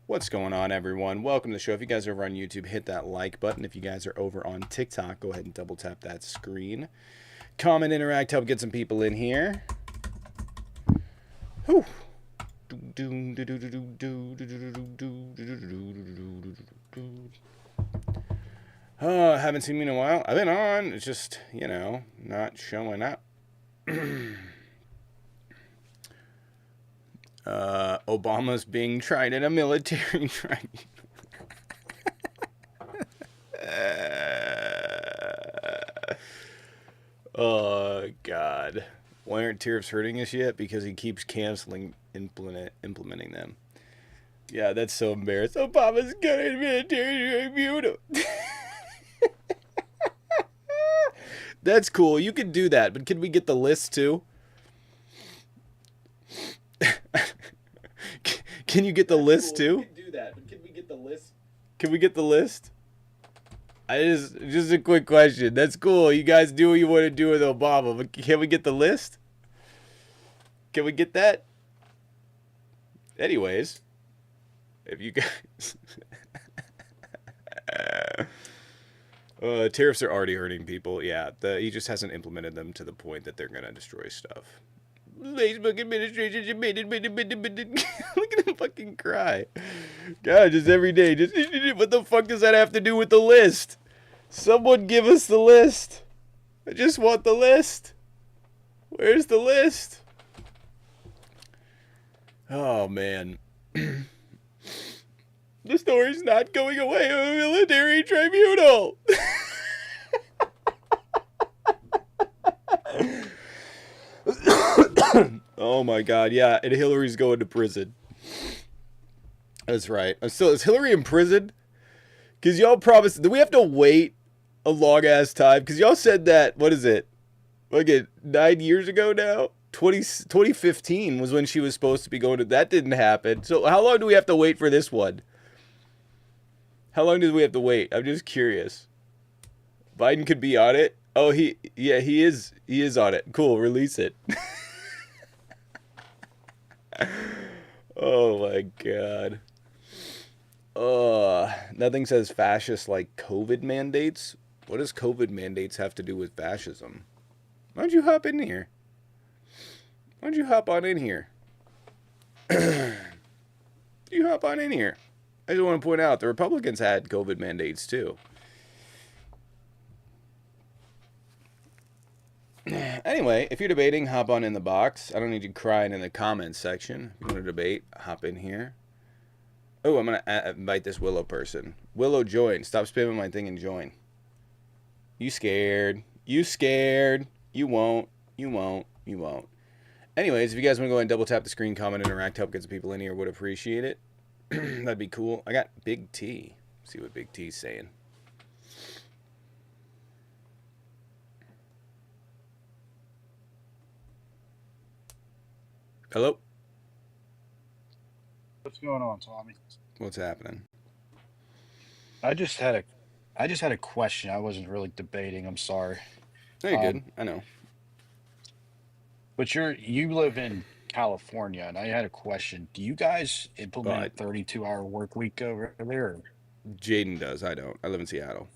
What's going on, everyone? Welcome to the show. If you guys are over on YouTube, hit that like button. If you guys are over on TikTok, go ahead and double tap that screen. Comment, interact, help get some people in here. Whew. Haven't seen me in a while. I've been on. It's just, not showing up. Obama's being tried in a military trial. Oh, God. Why aren't tariffs hurting us yet? Because he keeps canceling implementing them. Yeah, that's so embarrassing. Obama's got a military tribunal. That's cool. You can do that, but can we get the list too? Can you get the list too? You can do that, but can we get the list? Can we get the list? Just a quick question. That's cool. You guys do what you want to do with Obama, but can we get the list? Can we get that? Anyways, if you guys, tariffs are already hurting people. Yeah, he just hasn't implemented them to the point that they're gonna destroy stuff. Facebook administration look at him fucking cry. God, just every day. Just what the fuck does that have to do with the list? Someone give us the list. I just want the list. Where's the list? Oh man. The story's not going away of a military tribunal. Oh my god, yeah, and Hillary's going to prison. That's right. So is Hillary in prison? Because y'all promised, do we have to wait a long ass time? Because y'all said that, what is it? Like 9 years ago now? 2015 was when she was supposed to be going to, that didn't happen. So how long do we have to wait for this one? How long do we have to wait? I'm just curious. Biden could be on it. Oh, he is on it. Cool, release it. Oh my god. Nothing says fascist like COVID mandates. What does COVID mandates have to do with fascism? Why don't you hop in here? Why don't you hop on in here? You hop on in here. I just want to point out the Republicans had COVID mandates too. Anyway, if you're debating, hop on in the box. I don't need you crying in the comments section. If you want to debate, hop in here. Oh, I'm going to invite this Willow person. Willow, join. Stop spamming my thing and join. You scared. You scared. You won't. You won't. You won't. Anyways, if you guys want to go ahead and double tap the screen, comment, interact, help get some people in here, would appreciate it. That'd be cool. I got Big T. See what Big T's saying. Hello? What's going on, Tommy? What's happening? I just had a I just had a question. I wasn't really debating. I'm sorry. No, you're good. Um, I know. but you live in California, and I had a question. Do you guys implement a But 32-hour work week over there? Jaden does. I don't. I live in Seattle.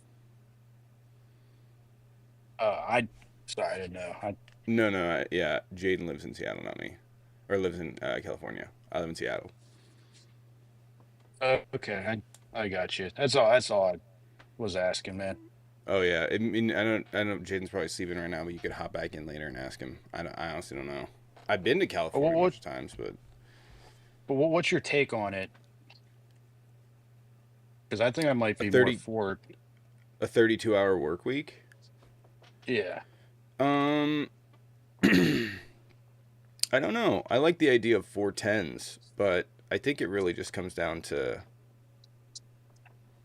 I sorry, I didn't know. No. Yeah, Jaden lives in Seattle, not me. Or lives in California. I live in Seattle. Okay, I got you. That's all I was asking, man. Oh yeah. I mean, I don't. Jaden's probably sleeping right now, but you could hop back in later and ask him. I honestly don't know. I've been to But California a bunch of times, but what's your take on it? Because I think I might a be more 30 for a 32-hour work week. yeah. Um, I don't know. I like the idea of 410s, but I think it really just comes down to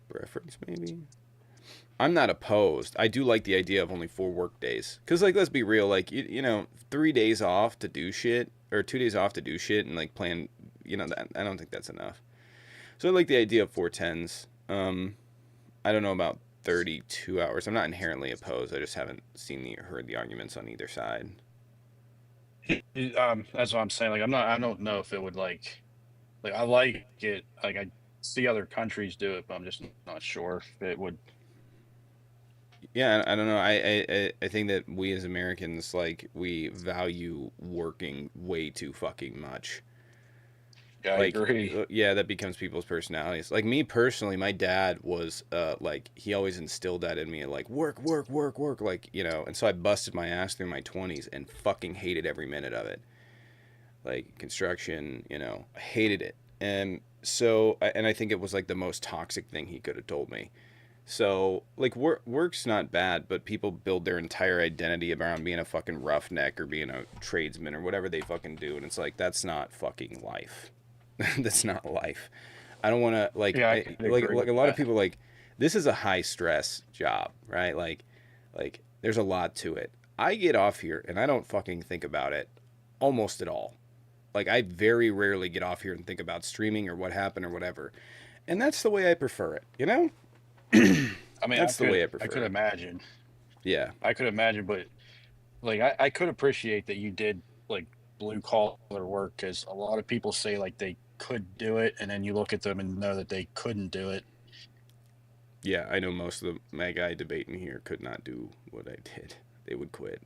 preference, maybe. I'm not opposed. I do like the idea of only 4 work days. Because, like, let's be real. Like, 3 days off to do shit, or 2 days off to do shit and, like, plan, I don't think that's enough. So I like the idea of 410s. I don't know about 32 hours. I'm not inherently opposed. I just haven't heard the arguments on either side. That's what I'm saying. Like I don't know if it would like I like it. Like see other countries do it, but I'm just not sure if it would. Yeah, I don't know. I think that we as Americans, like, we value working way too fucking much. Yeah, I Like, agree. yeah, that becomes people's personalities. Like me personally, my dad was like, he always instilled that in me, like, work, work, work, work, like, you know. And so I busted my ass through my 20s and fucking hated every minute of it. Like construction, you know, I hated it. And so, and I think it was like the most toxic thing he could have told me. So, like, work's not bad, but people build their entire identity around being a fucking roughneck or being a tradesman or whatever they fucking do. And it's like, that's not fucking life. That's not life. I don't want to, like, Yeah, I could agree like with a lot of that. people, like, this is a high stress job, right? Like, there's a lot to it. I get off here and I don't fucking think about it almost at all. Like, I very rarely get off here and think about streaming or what happened or whatever. And that's the way I prefer it, you know? I mean, That's the way I I prefer could it. imagine. Yeah. I could imagine, but like I could appreciate that you did like blue collar work because a lot of people say like they could do it, and then you look at them and know that they couldn't do it. Yeah, I know most of the my guy debating here could not do what I did. They would quit.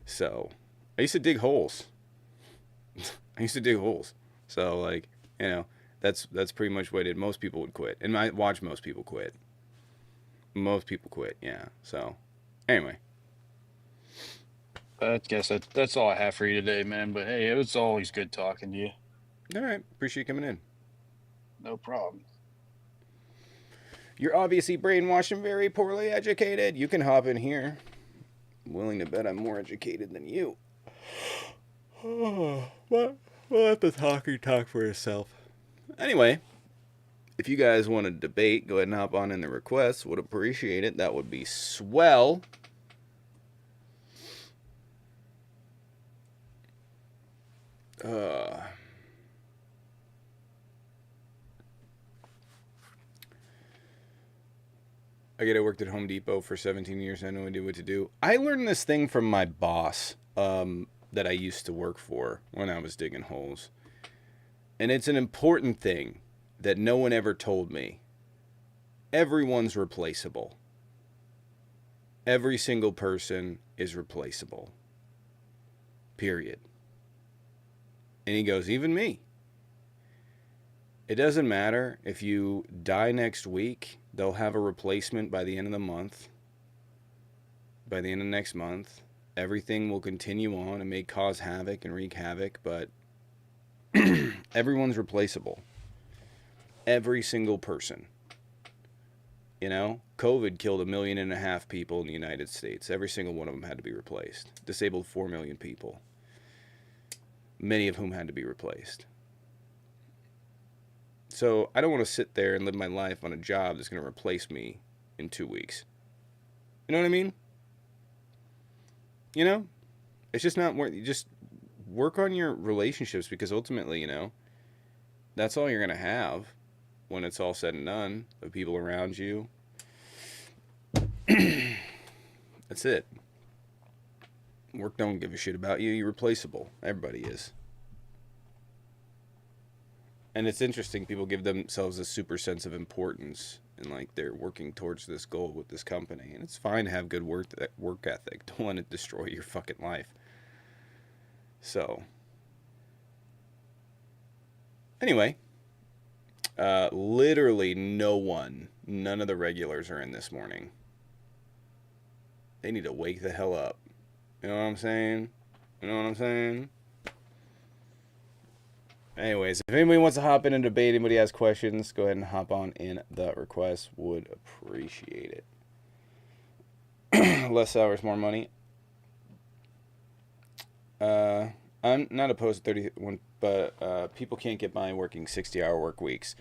So, I used to dig holes. I used to dig holes. So, like, you know, that's pretty much what I did. Most people would quit. And I watch most people quit. Most people quit, yeah. So, anyway. I guess that's all I have for you today, man. But hey, it was always good talking to you. All right. Appreciate you coming in. No problem. You're obviously brainwashed and very poorly educated. You can hop in here. I'm willing to bet I'm more educated than you. Well, we'll let the talking talk for itself. Anyway, if you guys want to debate, go ahead and hop on in the requests. Would appreciate it. That would be swell. Uh, I worked at Home Depot for 17 years. I had no idea what to do. I learned this thing from my boss that I used to work for when I was digging holes. And it's an important thing that no one ever told me. Everyone's replaceable. Every single person is replaceable. Period. And he goes, even me. It doesn't matter if you die next week, they'll have a replacement by the end of the month. By the end of next month, everything will continue on and may cause havoc and wreak havoc, but everyone's replaceable. Every single person. You know, COVID killed 1.5 million people in the United States. Every single one of them had to be replaced. Disabled 4 million people. Many of whom had to be replaced. So I don't want to sit there and live my life on a job that's going to replace me in 2 weeks. You know what I mean? You know? It's just not worth. You just work on your relationships, because ultimately, you know, that's all you're going to have when it's all said and done. The people around you. That's it. Work don't give a shit about you. You're replaceable. Everybody is. And it's interesting, people give themselves a super sense of importance, and like they're working towards this goal with this company. And it's fine to have good work ethic. Don't let it destroy your fucking life. So, anyway, literally none of the regulars are in this morning. They need to wake the hell up. You know what I'm saying? You know what I'm saying? Anyways, if anybody wants to hop in and debate, anybody has questions, go ahead and hop on in the request. Would appreciate it. Less hours, more money. I'm not opposed to 31, but people can't get by working 60-hour work weeks.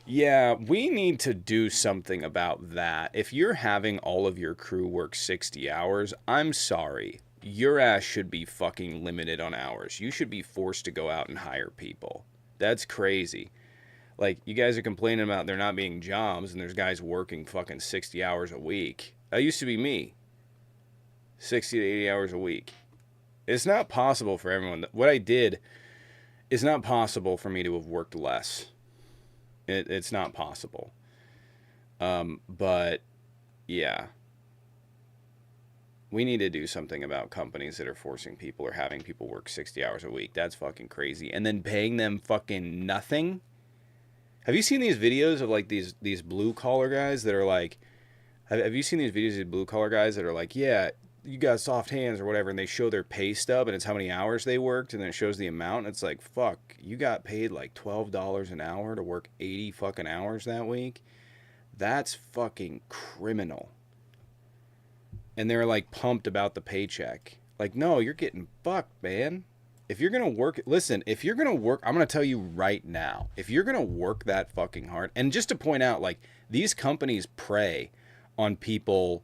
Yeah, we need to do something about that. If you're having all of your crew work 60 hours, I'm sorry. Your ass should be fucking limited on hours. You should be forced to go out and hire people. That's crazy. Like, you guys are complaining about there not being jobs and there's guys working fucking 60 hours a week. That used to be me. 60 to 80 hours a week. It's not possible for everyone. What I did is not possible for me to have worked less. It's not possible. But yeah, we need to do something about companies that are forcing people or having people work 60 hours a week. That's fucking crazy. And then paying them fucking nothing. Have you seen these videos of like these blue collar guys that are like, have you seen these videos of these blue collar guys that are like, yeah, you got soft hands or whatever, and they show their pay stub and it's how many hours they worked, and then it shows the amount, and it's like, fuck, you got paid like $12 an hour to work 80 fucking hours that week? That's fucking criminal. And they're like pumped about the paycheck. Like, no, you're getting fucked, man. If you're gonna work, listen, if you're gonna work, I'm gonna tell you right now, if you're gonna work that fucking hard, and just to point out, like, these companies prey on people,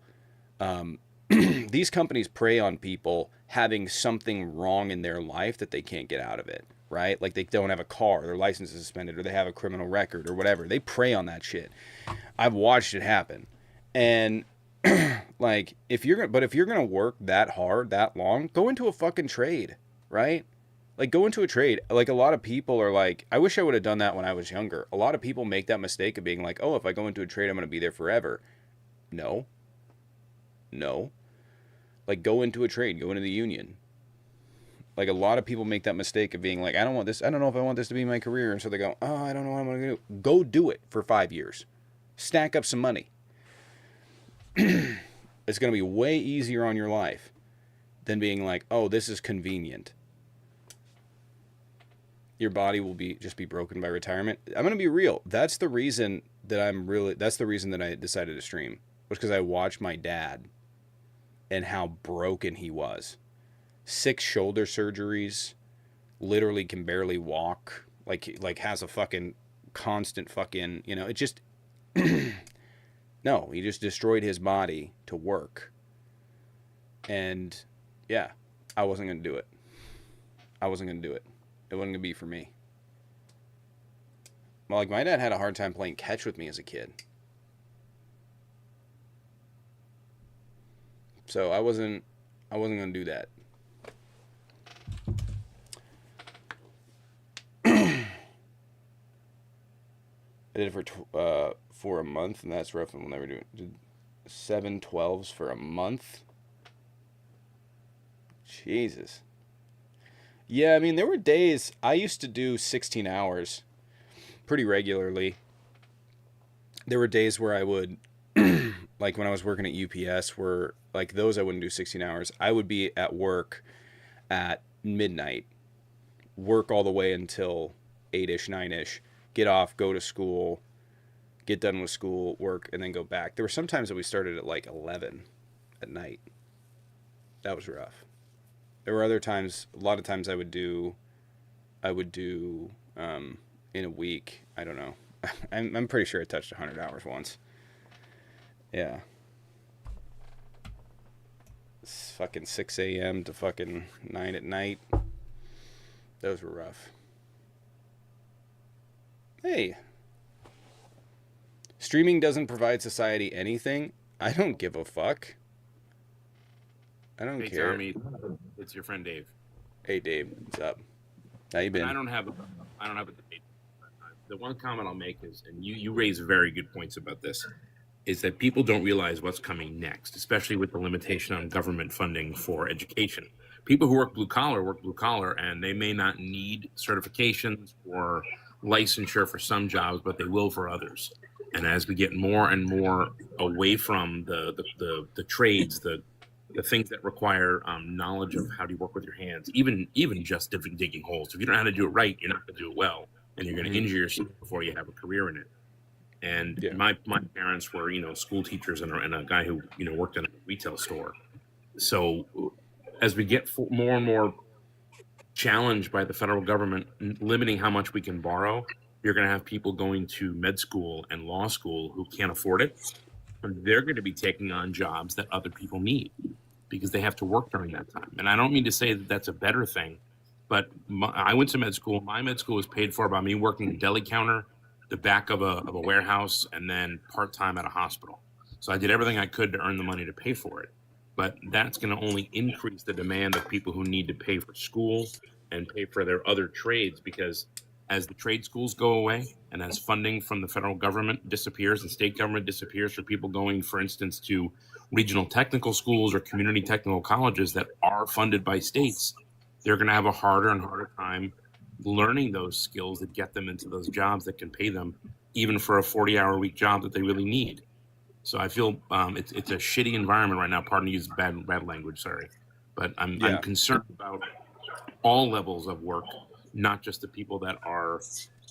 these companies prey on people having something wrong in their life that they can't get out of it, right? Like they don't have a car, their license is suspended, or they have a criminal record or whatever. They prey on that shit. I've watched it happen. And like if you're gonna work that hard that long, go into a fucking trade, right? Like go into a trade. Like a lot of people are like, I wish I would have done that when I was younger. A lot of people make that mistake of being like, oh, if I go into a trade, I'm gonna be there forever. No. No. Like go into a trade, go into the union. Like a lot of people make that mistake of being like, I don't want this, I don't know if I want this to be my career, and so they go, oh, I don't know what I'm gonna do. Go do it for 5 years. Stack up some money. It's going to be way easier on your life than being like, oh, this is convenient. Your body will just be broken by retirement. I'm going to be real. That's the reason that I decided to stream, was because I watched my dad and how broken he was. 6 shoulder surgeries, literally can barely walk, like has a fucking constant fucking, it just no, he just destroyed his body to work. And yeah, I wasn't going to do it. It wasn't going to be for me. Well, like my dad had a hard time playing catch with me as a kid. So I wasn't going to do that. I did it for a month, and that's rough, and we'll never do it. Did 7 12s for a month. Jesus. Yeah, I mean, there were days I used to do 16 hours pretty regularly. There were days where I would, like when I was working at UPS, where like those I wouldn't do 16 hours. I would be at work at midnight, work all the way until 8-ish, 9-ish, get off, go to school, get done with school, work, and then go back. There were some times that we started at like 11 at night. That was rough. There were other times, a lot of times I would do in a week, I don't know. I'm pretty sure I touched 100 hours once. Yeah. It's fucking 6 a.m. to fucking 9 at night. Those were rough. Hey. Streaming doesn't provide society anything. I don't give a fuck. I don't care. Tommy, it's your friend Dave. Hey Dave, what's up? How you been? I don't have a debate. The one comment I'll make is, and you raise very good points about this, is that people don't realize what's coming next, especially with the limitation on government funding for education. People who work blue collar, and they may not need certifications or licensure for some jobs, but they will for others. And as we get more and more away from the trades, the things that require knowledge of how do you work with your hands, even just digging holes. If you don't know how to do it right, you're not going to do it well, and you're going to injure yourself before you have a career in it. And yeah. my parents were, school teachers and a guy who, worked in a retail store. So as we get more and more challenged by the federal government limiting how much we can borrow, you're going to have people going to med school and law school who can't afford it. And they're going to be taking on jobs that other people need because they have to work during that time. And I don't mean to say that that's a better thing, but I went to med school. My med school was paid for by me working the deli counter, the back of a warehouse, and then part-time at a hospital. So I did everything I could to earn the money to pay for it. But that's going to only increase the demand of people who need to pay for school and pay for their other trades, because as the trade schools go away, And as funding from the federal government disappears and state government disappears for people going, for instance, to regional technical schools or community technical colleges that are funded by states, they're going to have a harder and harder time learning those skills that get them into those jobs that can pay them even for a 40-hour-a-week job that they really need. So I feel it's a shitty environment right now. Pardon me, use bad language. Sorry, but I'm concerned about all levels of work, not just the people that are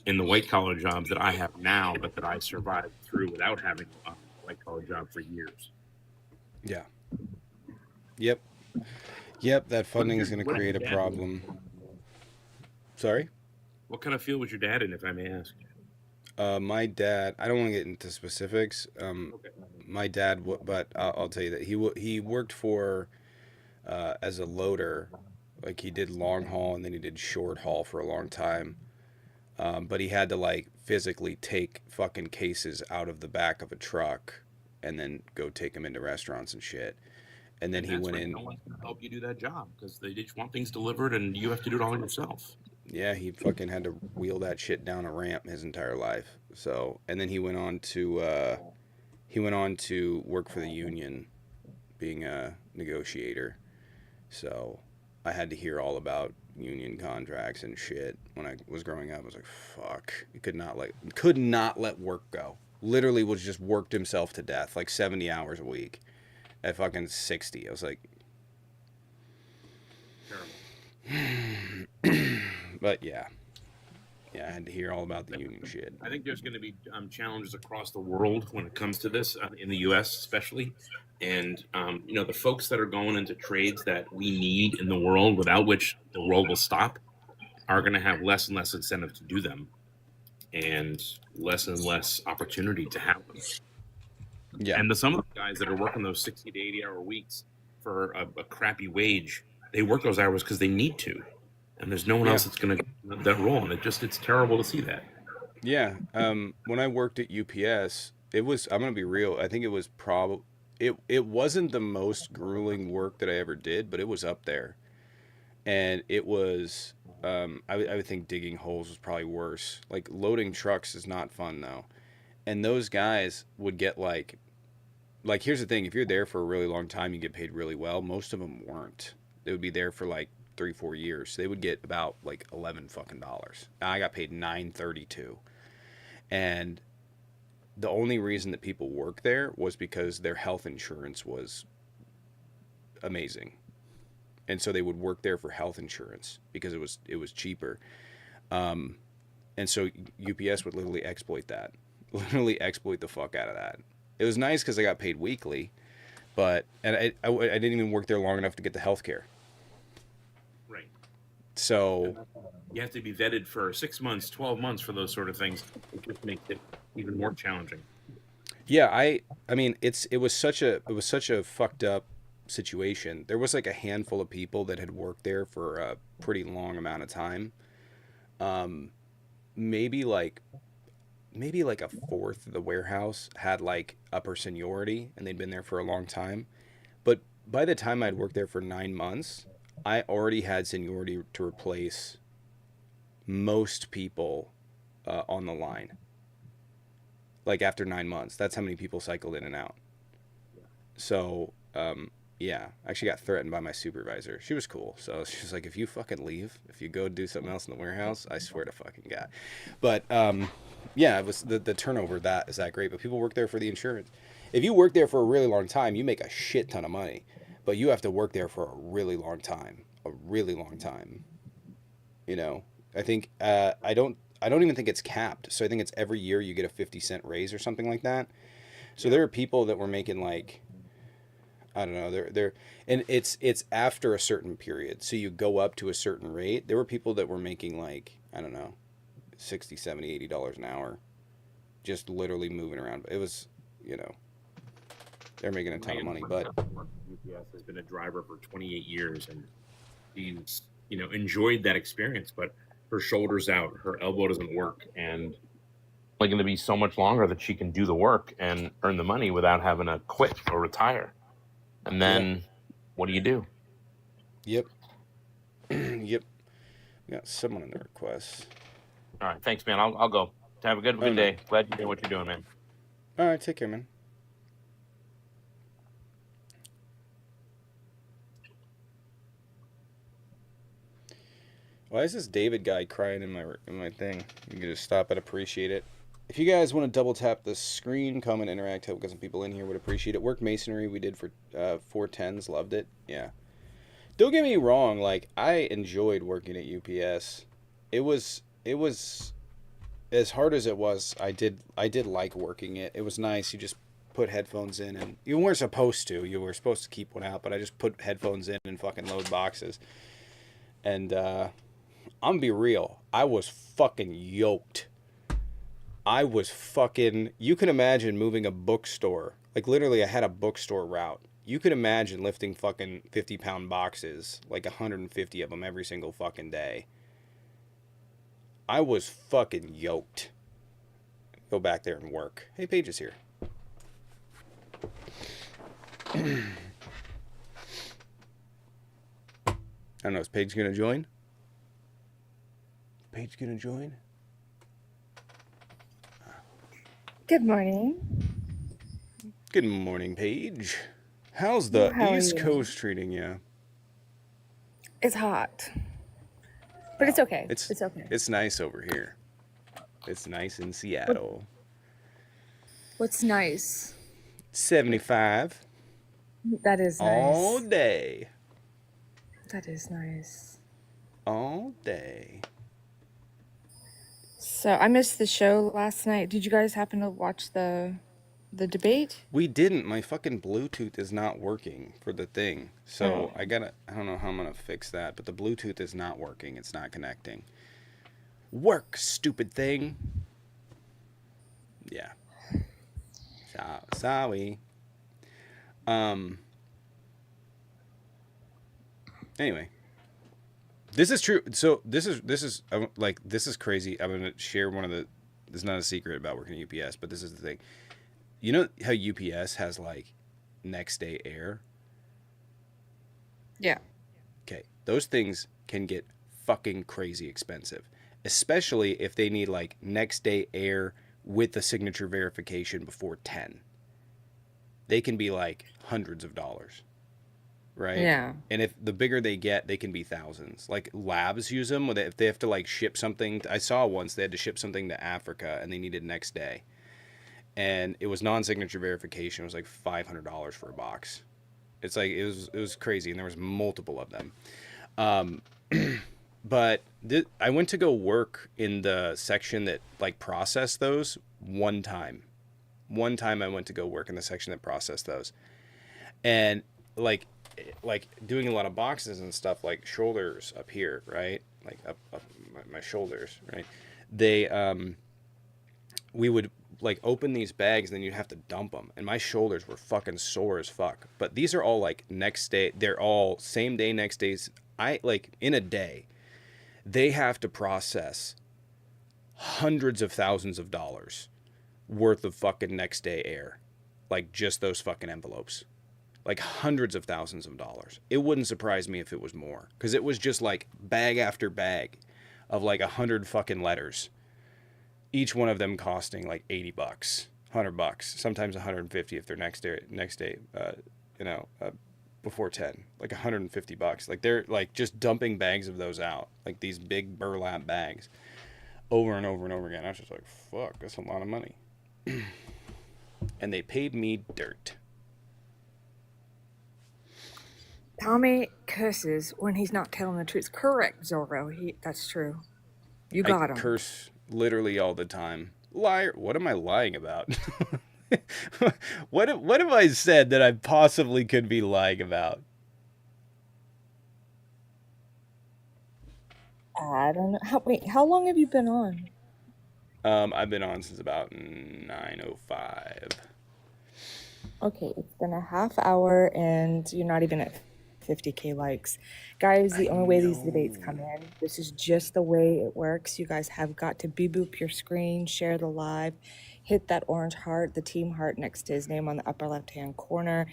in the white collar jobs that I have now, but that I survived through without having a white collar job for years. Yeah. Yep. That funding is going to create a problem. Sorry? What kind of field was your dad in, if I may ask? My dad, I don't want to get into specifics. Okay. My dad, but I'll tell you that he worked for as a loader, like he did long haul and then he did short haul for a long time. But he had to like physically take fucking cases out of the back of a truck and then go take them into restaurants and shit. And then he went in. No one's going to help you do that job because they just want things delivered and you have to do it all yourself. Yeah, he fucking had to wheel that shit down a ramp his entire life. So, and then he went on to work for the union, being a negotiator. So, I had to hear all about union contracts and shit when I was growing up. I was like, fuck, he could not let work go. Literally was just worked himself to death, like 70 hours a week at fucking 60. I was like, terrible. But yeah, I had to hear all about the union shit. I think there's going to be challenges across the world when it comes to this, in the U.S. especially. And, the folks that are going into trades that we need in the world, without which the world will stop, are going to have less and less incentive to do them and less opportunity to have them. Yeah. And some of the guys that are working those 60 to 80-hour weeks for a crappy wage, they work those hours because they need to. And there's no one else that's going to get that role. And it's terrible to see that. Yeah. When I worked at UPS, I'm going to be real. I think it was it wasn't the most grueling work that I ever did, but it was up there. And it was, I would think digging holes was probably worse. Like loading trucks is not fun though. And those guys would get like here's the thing. If you're there for a really long time, you get paid really well. Most of them weren't. They would be there for like 3-4 years. They would get about like $11 fucking dollars. I got paid $9.32. And the only reason that people work there was because their health insurance was amazing. And so they would work there for health insurance because it was cheaper. And so UPS would literally exploit that. Literally exploit the fuck out of that. It was nice because I got paid weekly, but I didn't even work there long enough to get the health care. Right. So you have to be vetted for 6 months, 12 months for those sort of things. It just makes it even more challenging. Yeah, I mean it was such a fucked up situation. There was like a handful of people that had worked there for a pretty long amount of time. Maybe like a fourth of the warehouse had like upper seniority and they'd been there for a long time. But by the time I'd worked there for 9 months, I already had seniority to replace most people on the line. Like after 9 months, that's how many people cycled in and out. So, yeah, I actually got threatened by my supervisor. She was cool. So she was like, if you fucking leave, if you go do something else in the warehouse, I swear to fucking God. But, yeah, it was the turnover that is that great, but people work there for the insurance. If you work there for a really long time, you make a shit ton of money, but you have to work there for a really long time. I think I don't even think it's capped. So I think it's every year you get a 50-cent raise or something like that. So there are people that were making like, I don't know, they're and it's after a certain period. So you go up to a certain rate. There were people that were making like, I don't know, $60, $70, $80 an hour, just literally moving around. It was, they're making a ton of money. But UPS has been a driver for 28 years, and she's enjoyed that experience. But her shoulder's out, her elbow doesn't work, and it's only going to be so much longer that she can do the work and earn the money without having to quit or retire. And then, what do you do? Yep. Yep. We got someone in the request. All right, thanks, man. I'll go. Have a good Oh, no. day. Glad you're doing what you're doing, man. All right, take care, man. Why is this David guy crying in my thing? You can just stop. I'd appreciate it. If you guys want to double tap the screen, comment, interact, help get some people in here, would appreciate it. Work masonry we did for 410s, loved it. Yeah. Don't get me wrong, like I enjoyed working at UPS. It was as hard as it was. I did like working it. It was nice. You just put headphones in, and you weren't supposed to. You were supposed to keep one out, but I just put headphones in and fucking load boxes. And I'm gonna be real. I was fucking yoked. You can imagine moving a bookstore. Like literally I had a bookstore route. You can imagine lifting fucking 50-pound boxes, like 150 of them every single fucking day. I was fucking yoked. Go back there and work. Hey, Paige is here. I don't know, is Paige gonna join? Paige gonna join? Good morning. Good morning, Paige. How's the How are East you? Coast treating you? It's hot, but it's okay. It's okay. It's nice over here. It's nice in Seattle. What's nice? 75 That is nice. all day. That is nice. All day. So I missed the show last night. Did you guys happen to watch the debate? We didn't. My fucking Bluetooth is not working for the thing. So Oh. I don't know how I'm gonna fix that, but the Bluetooth is not working. It's not connecting. Work, stupid thing. Yeah. Sorry. Anyway. This is true. So this is like, this is crazy. I'm gonna share one of the. This is not a secret about working at UPS, but this is the thing. You know how UPS has like next day air? Yeah. Okay, those things can get fucking crazy expensive, especially if they need like next day air with the signature verification before 10. They can be like hundreds of dollars. Right? Yeah. And if the bigger they get, they can be thousands. Like labs use them if they have to like ship something. I saw once they had to ship something to Africa and they needed next day. And it was non-signature verification. It was like $500 for a box. It's like it was crazy, and there was multiple of them. But I went to go work in the section that like processed those one time. One time I went to go work in the section that processed those, and like doing a lot of boxes and stuff, like shoulders up here, right? Like up my shoulders, right? They we would like open these bags, and then you'd have to dump them, and my shoulders were fucking sore as fuck. But these are all like next day. They're all same day, next days. I like in a day, they have to process hundreds of thousands of dollars worth of fucking next day air, like just those fucking envelopes. Like hundreds of thousands of dollars. It wouldn't surprise me if it was more, because it was just like bag after bag of like 100 fucking letters, each one of them costing like $80, $100, sometimes 150 if they're next day, before 10, like $150. Like they're like just dumping bags of those out, like these big burlap bags, over and over and over again. I was just like, fuck, that's a lot of money. And they paid me dirt. Tommy curses when he's not telling the truth. Correct, Zorro. That's true. You got I him. curse literally all the time. Liar. What am I lying about? What have I said that I possibly could be lying about? I don't know. How long have you been on? I've been on since about 9:05. Okay, it's been a half hour and you're not even at 50K likes. Guys, the only way these debates come in, this is just the way it works. You guys have got to boop your screen, share the live, hit that orange heart, the team heart next to his name on the upper left-hand corner.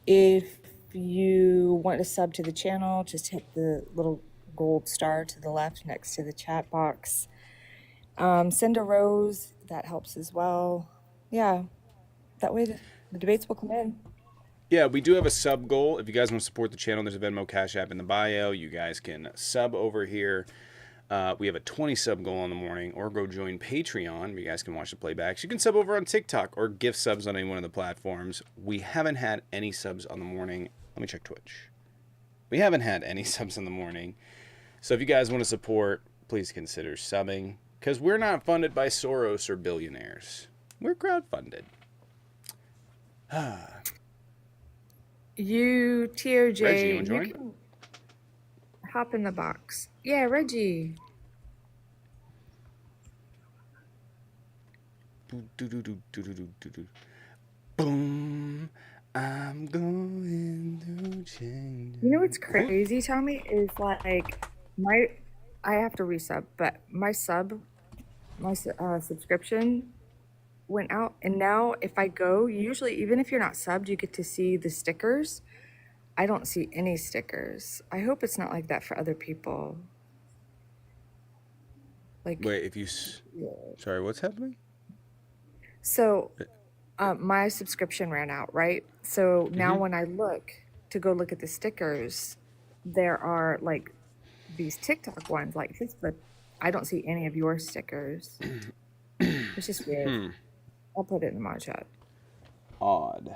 If you want to sub to the channel, just hit the little gold star to the left next to the chat box. Send a rose. That helps as well. Yeah, that way the debates will come in. Yeah, we do have a sub goal. If you guys want to support the channel, there's a Venmo Cash App in the bio. You guys can sub over here. We have a 20 sub goal in the morning, or go join Patreon. You guys can watch the playbacks. You can sub over on TikTok or gift subs on any one of the platforms. We haven't had any subs on the morning. Let me check Twitch. We haven't had any subs in the morning. So if you guys want to support, please consider subbing, because we're not funded by Soros or billionaires. We're crowdfunded. You, TOJ, Reggie, you wanna join? can hop in the box. Yeah, Reggie. Boom, I'm going to change. You know what's crazy, Tommy, is like I have to resub, but my subscription went out, and now if I go, usually even if you're not subbed, you get to see the stickers. I don't see any stickers. I hope it's not like that for other people. Like, Wait, if you... Sorry, what's happening? so my subscription ran out, right? So now Mhm. when I look to go look at the stickers, there are like these TikTok ones like this, but I don't see any of your stickers. It's just weird. I'll put it in the mod chat. Odd.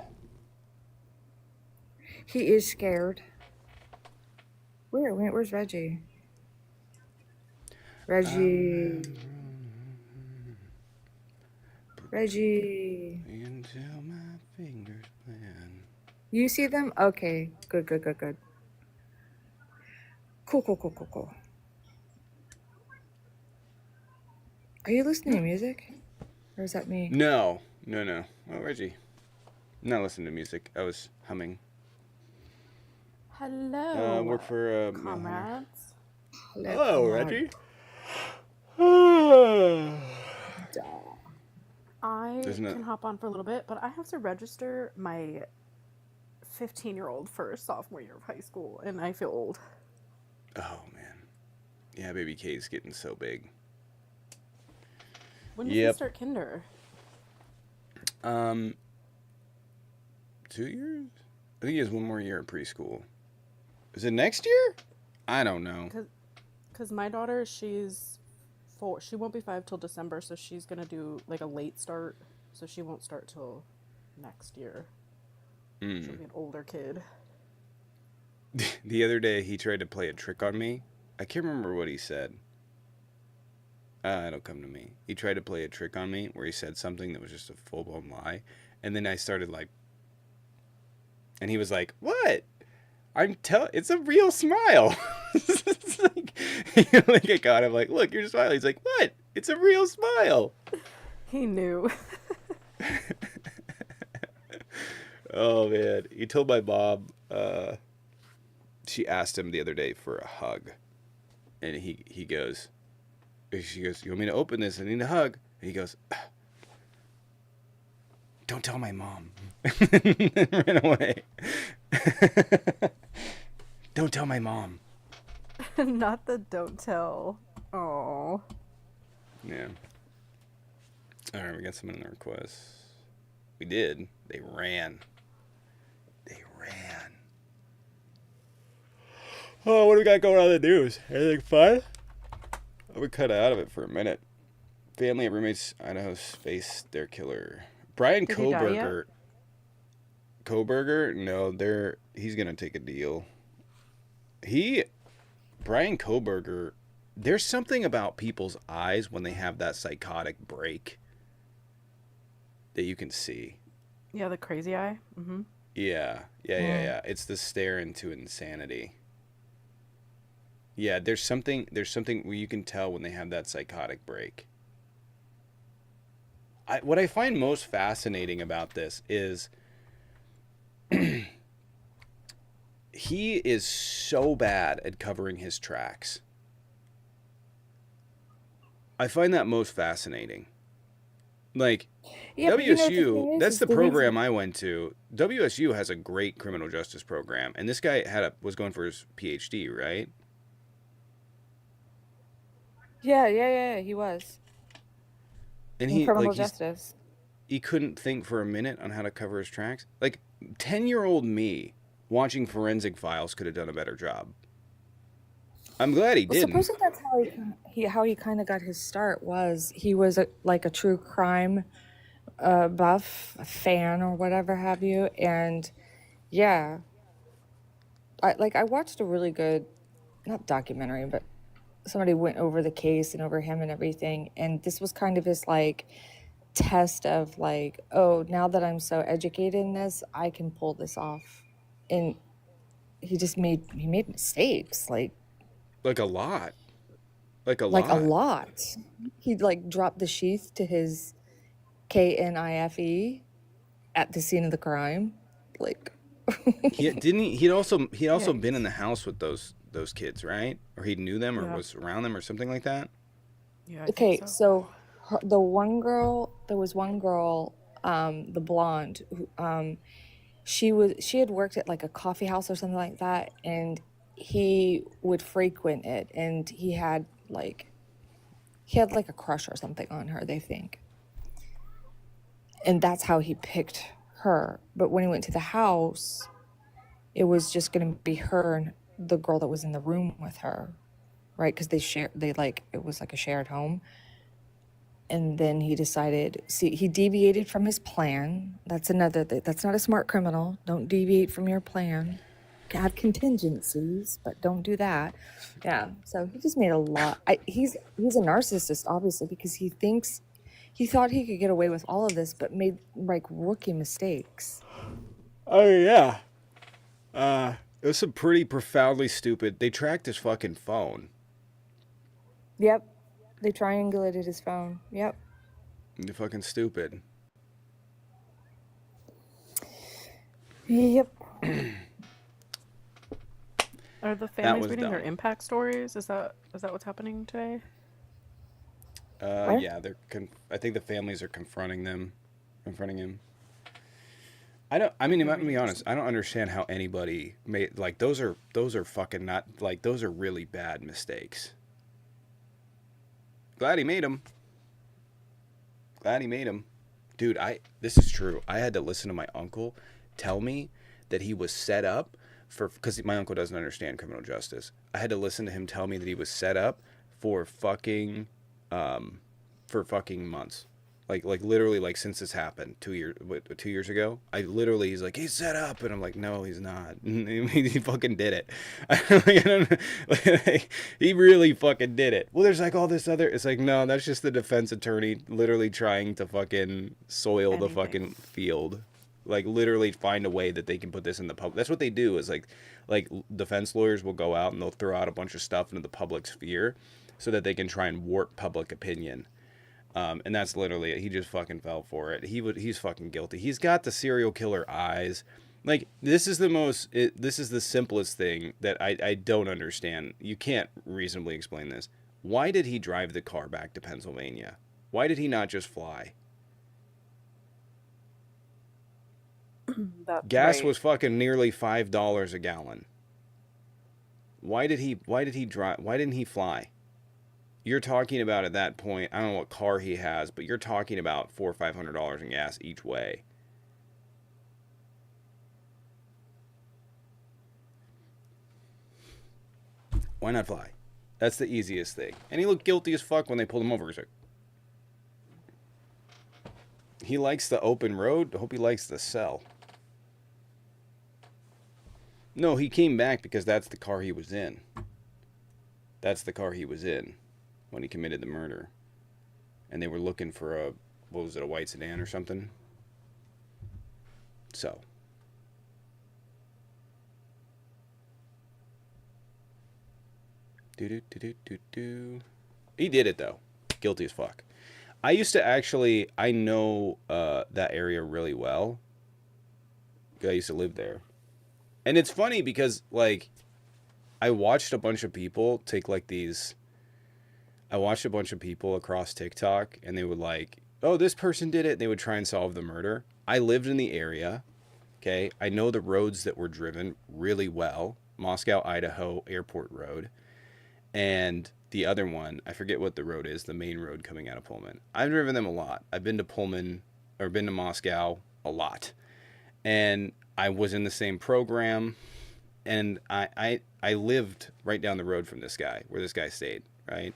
He is scared. Where's Reggie? Reggie. Reggie. Until my fingers plan. You see them? Okay. Good. Cool. Are you listening to music? Or is that me? No. Oh, Reggie. I'm not listening to music. I was humming. Hello, Work for comrades. Hello, Reggie. I Isn't it- can hop on for a little bit, but I have to register my 15-year-old for sophomore year of high school, and I feel old. Oh man. Yeah, baby K's getting so big. When does he Yep. start kinder? 2 years? I think he has one more year of preschool. Is it next year? I don't know. Because my daughter, she's 4. She won't be 5 till December, so she's gonna do like a late start. So she won't start till next year. She'll be an older kid. The other day, he tried to play a trick on me. I can't remember what he said. It'll come to me. He tried to play a trick on me where he said something that was just a full-blown lie. And then I started like... And he was like, what? It's a real smile. It's like I got him like, look, you're smiling. He's like, what? It's a real smile. He knew. Oh, man. He told my mom... she asked him the other day for a hug. And she goes, you want me to open this? I need a hug. And he goes, don't tell my mom. And ran away. Don't tell my mom. Not the don't tell. Oh. Yeah. All right, we got some in the requests. We did. They ran. Oh, what do we got going on in the news? Anything fun? We cut out of it for a minute. Family at roommates Idaho's faced their killer. Brian Did he die yet? Koberger? No, he's gonna take a deal. Brian Koberger, there's something about people's eyes when they have that psychotic break that you can see. Yeah, the crazy eye. Mm-hmm. Yeah. It's the stare into insanity. Yeah, there's something where you can tell when they have that psychotic break. What I find most fascinating about this is he is so bad at covering his tracks. I find that most fascinating. Like, Yeah, but you know, the WSU, thing is that's the the program reason- I went to. WSU has a great criminal justice program, and this guy was going for his PhD, right? Yeah, he was. And in he criminal like justice. he couldn't think for a minute on how to cover his tracks. Like 10-year-old me watching Forensic Files could have done a better job. I'm glad he Well, didn't. supposedly that's how he kind of got his start. Was he was like a true crime buff, a fan or whatever have you, and yeah, I watched a really good, not documentary, but somebody went over the case and over him and everything, and this was kind of his like test of like, oh, now that I'm so educated in this, I can pull this off. And he made mistakes, Like a lot. Like a like a lot. lot. He'd like drop the sheath to his KNIFE at the scene of the crime. Like He'd also Yikes. been in the house with those kids, right? Or he knew them or Yeah. was around them or something like that. Yeah, I okay, think so. so there was one girl, the blonde, who, she had worked at like a coffee house or something like that, and he would frequent it, and he had like a crush or something on her, they think. And that's how he picked her. But when he went to the house, it was just going to be her and the girl that was in the room with her, right? Because it was like a shared home. And then he decided, see, he deviated from his plan. That's another thing. That's not a smart criminal. Don't deviate from your plan. Have contingencies, but don't do that. Yeah. So he just made a lot. He's a narcissist, obviously, because he thought he could get away with all of this, but made like rookie mistakes. Oh yeah. It was some pretty profoundly stupid. They tracked his fucking phone. Yep. They triangulated his phone. Yep. They're fucking stupid. Yep. Are the families was reading their dumb. impact stories? Is that what's happening today? What? Yeah, I think the families are confronting him. I mean, to be honest, I don't understand how anybody made, like, those are fucking not, like, those are really bad mistakes. Glad he made them. Dude, this is true. I had to listen to my uncle tell me that he was set up because my uncle doesn't understand criminal justice. I had to listen to him tell me that he was set up for fucking months. Like literally, like, since this happened 2 years ago, he's like, he's set up, and I'm like, no, he's not. He fucking did it. I don't know. He really fucking did it. Well, there's like all this other. It's like, no, that's just the defense attorney literally trying to fucking soil the fucking field. Like, literally find a way that they can put this in the public. That's what they do. Is like defense lawyers will go out and they'll throw out a bunch of stuff into the public sphere, so that they can try and warp public opinion. And that's literally it. He just fucking fell for it. He's fucking guilty. He's got the serial killer eyes. Like, this is the simplest thing that I don't understand. You can't reasonably explain this. Why did he drive the car back to Pennsylvania? Why did he not just fly? Gas was fucking nearly $5 a gallon. Why didn't he fly? You're talking about, at that point, I don't know what car he has, but you're talking about $400 or $500 in gas each way. Why not fly? That's the easiest thing. And he looked guilty as fuck when they pulled him over. He's like, he likes the open road. I hope he likes the cell. No, he came back because that's the car he was in. When he committed the murder. And they were looking for a white sedan or something? So. He did it, though. Guilty as fuck. I know that area really well. I used to live there. And it's funny because, like, I watched a bunch of people across TikTok, and they would like, oh, this person did it. And they would try and solve the murder. I lived in the area. Okay. I know the roads that were driven really well. Moscow, Idaho, Airport Road. And the other one, I forget what the road is, the main road coming out of Pullman. I've driven them a lot. I've been to Pullman or been to Moscow a lot. And I was in the same program, and I lived right down the road from this guy, where this guy stayed, right?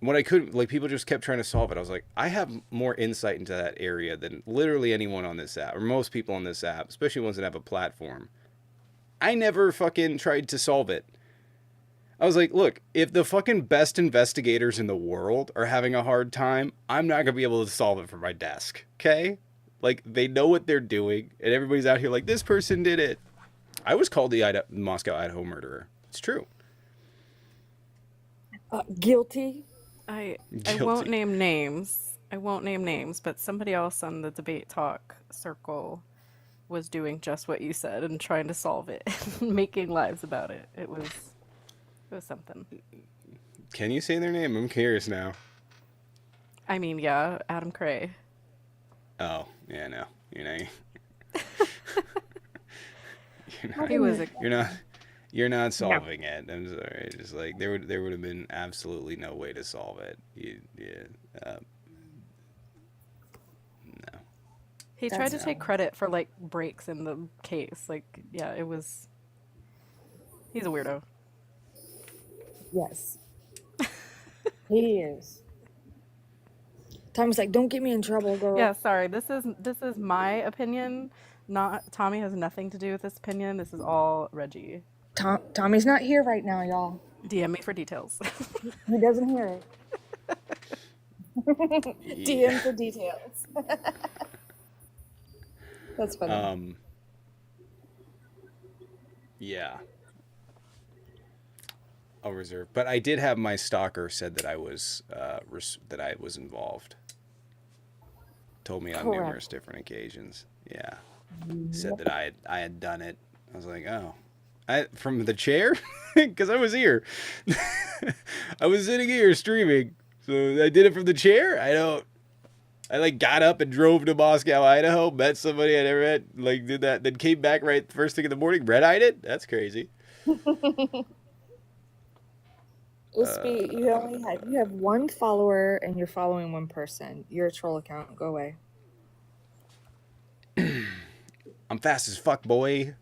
What I could, like, people just kept trying to solve it. I was like, I have more insight into that area than literally anyone on this app, or most people on this app, especially ones that have a platform. I never fucking tried to solve it. I was like, look, if the fucking best investigators in the world are having a hard time, I'm not going to be able to solve it from my desk, okay? Like, they know what they're doing, and everybody's out here like, this person did it. I was called the Moscow, Idaho murderer. It's true. Guilty. I Guilty. won't name names. I won't name names, but somebody else on the debate talk circle was doing just what you said and trying to solve it, making lives about it. It was something. Can you say their name? I'm curious now. I mean, yeah, Adam Cray. Oh, yeah, no. He was a You're not solving it. I'm sorry. Just like there would have been absolutely no way to solve it. No. He tried to take credit for like breaks in the case. Like, yeah, it was. He's a weirdo. Yes. He is. Tommy's like, don't get me in trouble, girl. Yeah, sorry. This is my opinion. Not Tommy has nothing to do with this opinion. This is all Reggie. Tommy's not here right now, y'all. DM me for details. He doesn't hear it. DM for details. That's funny. Yeah. I'll reserve, but I did have my stalker said that I was involved. Told me on numerous different occasions. Yeah, said that I had done it. I was like, oh, from the chair, because I was here. I was sitting here streaming, so I did it from the chair. I like got up and drove to Moscow, Idaho, met somebody I never met, like did that, then came back right first thing in the morning, red-eyed it. That's crazy. Uspy, you have one follower and you're following one person. You're a troll account. Go away. I'm fast as fuck, boy.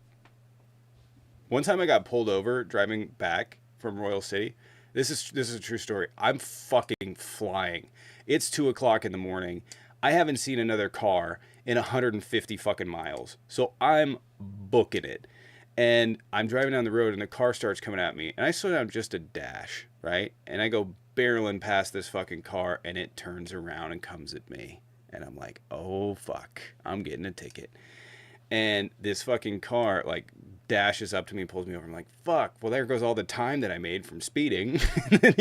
One time I got pulled over driving back from Royal City. This is a true story. I'm fucking flying. It's 2:00 in the morning. I haven't seen another car in 150 fucking miles. So I'm booking it. And I'm driving down the road and a car starts coming at me. And I slow down just a dash, right? And I go barreling past this fucking car and it turns around and comes at me. And I'm like, oh fuck, I'm getting a ticket. And this fucking car like dashes up to me and pulls me over. I'm like, fuck, well there goes all the time that I made from speeding. And then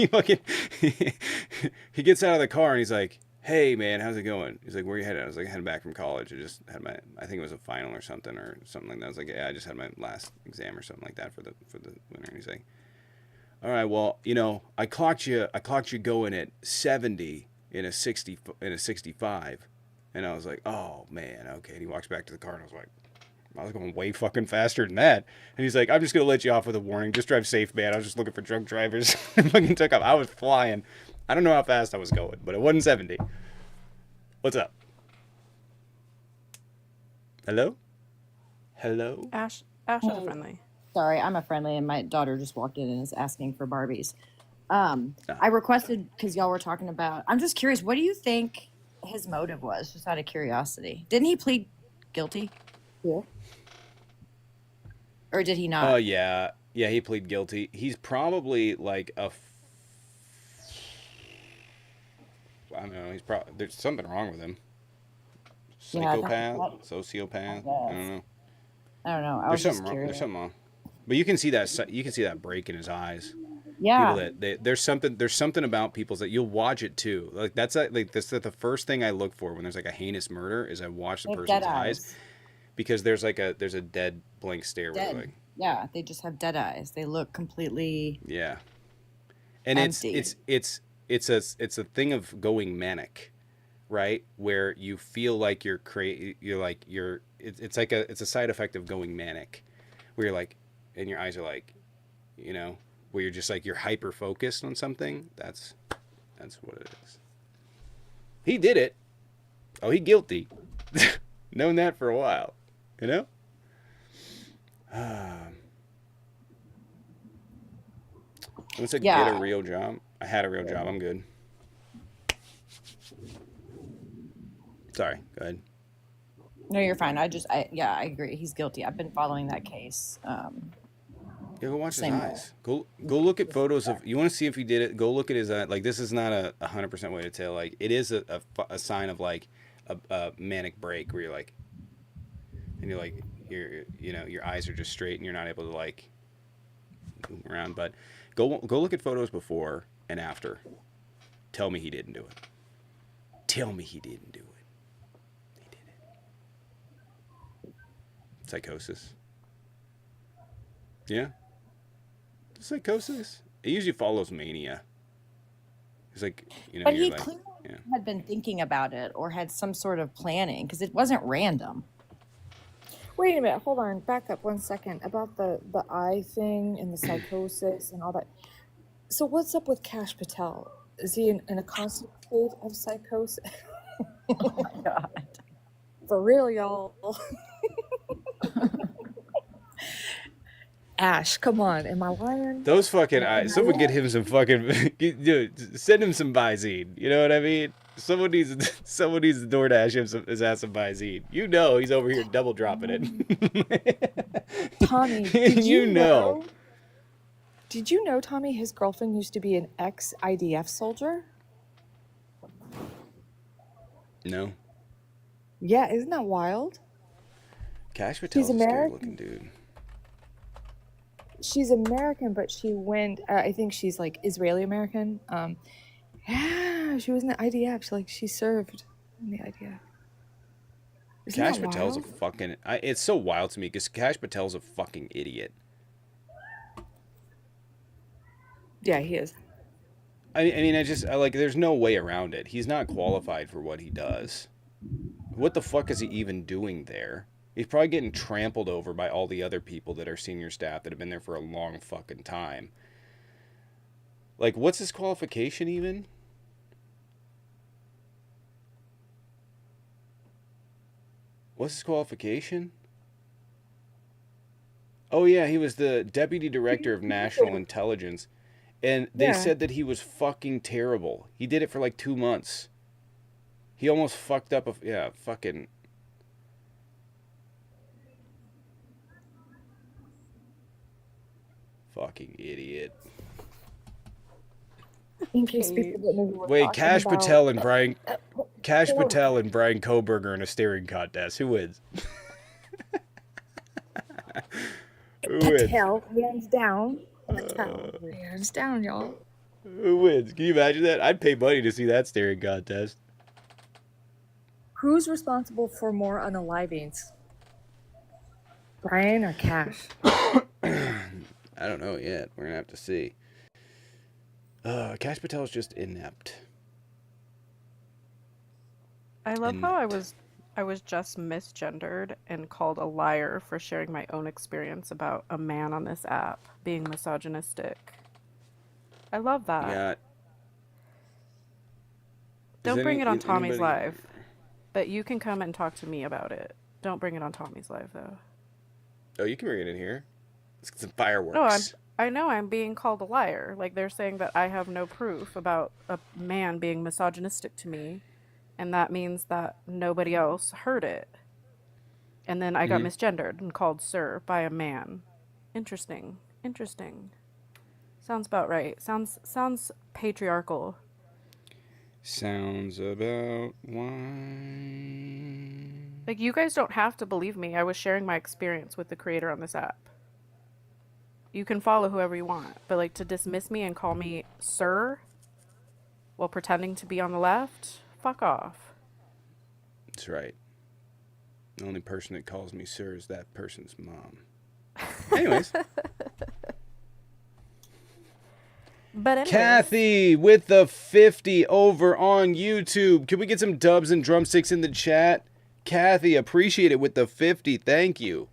he gets out of the car and he's like, hey man, how's it going? He's like, where you headed? I was like, heading back from college. I just had I think it was a final or something like that. I was like, yeah, I just had my last exam or something like that for the winter. And he's like, all right, well, I clocked you going at 70 in a 65. And I was like, oh man, okay. And he walks back to the car and I was like, I was going way fucking faster than that. And he's like, I'm just going to let you off with a warning. Just drive safe, man. I was just looking for drunk drivers. And fucking took off. I was flying. I don't know how fast I was going, but it wasn't 70. What's up? Hello? Ash is a friendly. Sorry, I'm a friendly, and my daughter just walked in and is asking for Barbies. I requested, because y'all were talking about, I'm just curious, what do you think his motive was, just out of curiosity? Didn't he plead guilty? Yeah. Or did he not? Oh, yeah. Yeah, he pleaded guilty. He's probably like I don't know. There's something wrong with him. Psychopath, sociopath. I don't know. I was There's just curious. There's something wrong. But you can see that break in his eyes. Yeah. People there's something about people's that you'll watch it too. Like that's the first thing I look for when there's like a heinous murder is I watch the person's eyes. Because there's a dead blank stare. Dead. Like, yeah, they just have dead eyes. They look completely and empty. it's a thing of going manic, right? Where you feel like it's a side effect of going manic, where you're like, and your eyes are like, where you're just like you're hyper focused on something. That's what it is. He did it. Oh, he guilty. Known that for a while, you know. Once I get a real job, I had a real job. I'm good. Sorry, go ahead. No, you're fine. I agree. He's guilty. I've been following that case. Yeah, go watch his Same eyes. Go look at photos of. You want to see if he did it? Go look at his eye. Like, this is not a 100% way to tell. Like, it is a sign of like a manic break where you're like, and you're like, your eyes are just straight and you're not able to like move around. But go look at photos before and after. Tell me he didn't do it. Tell me he didn't do it. He did it. Psychosis. Yeah. Psychosis. It usually follows mania. It's like, But you're he like, clearly yeah. had been thinking about it or had some sort of planning because it wasn't random. Wait a minute, hold on, back up 1 second about the eye thing and the psychosis and all that. So what's up with Kash Patel? Is he in a constant state of psychosis? Oh my God. For real, y'all. Ash, come on, am I lying? Those fucking eyes. Someone get him some fucking. Dude, send him some Visine. You know what I mean? Someone needs to DoorDash him his ass some Visine. You know he's over here double dropping it. Tommy, did you know? Did you know, Tommy, his girlfriend used to be an ex-IDF soldier? No. Yeah, isn't that wild? Kash Patel's a scary looking dude. She's American, but she went. I think she's like Israeli American. Yeah, she was in the IDF. She served in the IDF. Isn't Kash that Patel's a wild? fucking. It's so wild to me because Kash Patel's a fucking idiot. Yeah, he is. I mean, I like. There's no way around it. He's not qualified for what he does. What the fuck is he even doing there? He's probably getting trampled over by all the other people that are senior staff that have been there for a long fucking time. Like, what's his qualification even? What's his qualification? Oh yeah, he was the Deputy Director of National Intelligence. And they said that he was fucking terrible. He did it for like 2 months. He almost fucked up fucking... Fucking idiot. In case people didn't know who we're Wait, talking Kash about. Patel and Brian Kohberger in a staring contest. Who wins? Who wins? Patel, hands down. Patel, hands down, y'all. Who wins? Can you imagine that? I'd pay money to see that staring contest. Who's responsible for more unalivings? Brian or Kash? I don't know yet. We're gonna have to see. Kash Patel's just inept. I love how I was just misgendered and called a liar for sharing my own experience about a man on this app being misogynistic. I love that. Yeah. Don't bring it on Tommy's live. But you can come and talk to me about it. Don't bring it on Tommy's live though. Oh, you can bring it in here. Let's get some fireworks. No, I know I'm being called a liar. Like, they're saying that I have no proof about a man being misogynistic to me, and that means that nobody else heard it. And then I got misgendered and called sir by a man. Interesting. Sounds about right. Sounds patriarchal. Sounds about wine. Like, you guys don't have to believe me. I was sharing my experience with the creator on this app. You can follow whoever you want, but like to dismiss me and call me sir while pretending to be on the left, fuck off. That's right. The only person that calls me sir is that person's mom. Anyways. But anyways, Kathy with the 50 over on YouTube. Can we get some dubs and drumsticks in the chat? Kathy, appreciate it with the 50. Thank you.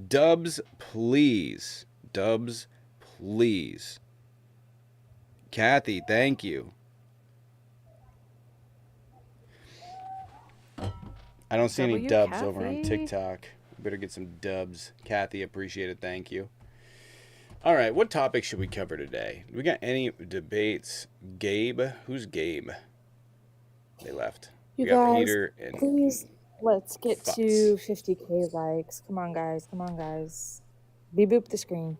Dubs, please. Dubs, please. Kathy, thank you. I don't see any W, dubs over on Kathy. TikTok. Better get some dubs. Kathy, appreciate it. Thank you. All right, what topic should we cover today? Do we got any debates? Gabe? Who's Gabe? They left. You We got guys, Peter and please, let's get Futz. to 50K likes. Come on, guys. Come on, guys. Beep boop the screen.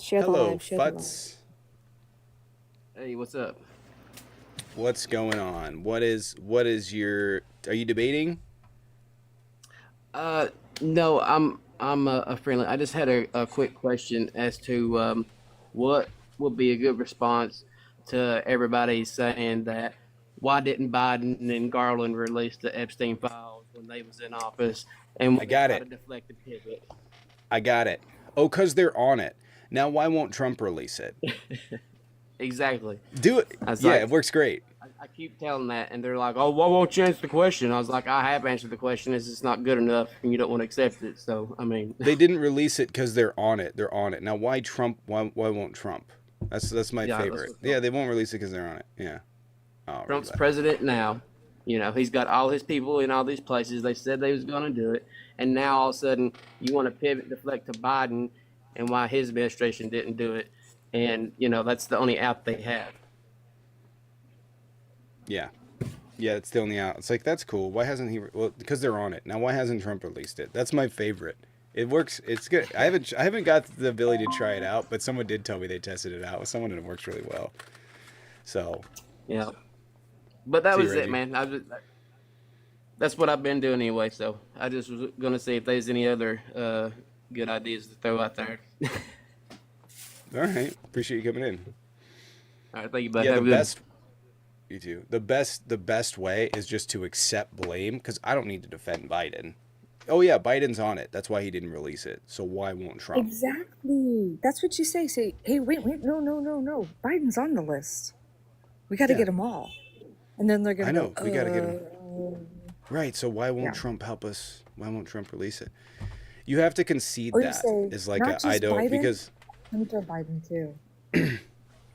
Share the Hello, live. Share the live. Futz. Hey, what's up? What's going on? What is your? Are you debating? No, I'm a friendly. I just had a quick question as to what would be a good response to everybody saying that why didn't Biden and Garland release the Epstein files when they was in office and I got try it. to deflect the pivot? I got it. Oh, because they're on it. Now, why won't Trump release it? Exactly. Do it. I was Yeah, like- it works great. I keep telling that, and they're like, "Oh, why won't you answer the question?" I was like, "I have answered the question. It's just not good enough, and you don't want to accept it." So, I mean, They didn't release it because they're on it. They're on it. Now, why Trump? Why won't Trump? That's my Yeah, that's favorite. what's Yeah, they won't release it because they're on it. Yeah. Oh, Trump's really? president now. You know, he's got all his people in all these places. They said they was going to do it, and now all of a sudden you want to pivot, deflect to Biden, and why his administration didn't do it, and you know that's the only out they have. Yeah. Yeah, it's the only out. It's like, that's cool. Why hasn't he? Well, because they're on it. Now, why hasn't Trump released it? That's my favorite. It works. It's good. I haven't got the ability to try it out, but someone did tell me they tested it out with someone and it works really well. So, Yeah, but that See you, was it, Reggie. man. That's what I've been doing anyway. So I just was gonna see if there's any other good ideas to throw out there. all right. Appreciate you coming in. All right, thank you, bud. Yeah, Have the a good. best. You too. The best way is just to accept blame because I don't need to defend Biden. Oh yeah, Biden's on it. That's why he didn't release it. So why won't Trump? Exactly. That's what you say. Say, hey, wait, no. Biden's on the list. We got to Yeah. get them all. And then they're going I to know, go, we gotta get 'em. Right. So why won't Yeah. Trump help us? Why won't Trump release it? You have to concede Or you that say, is like not a, I just don't Biden, because Hunter Biden too.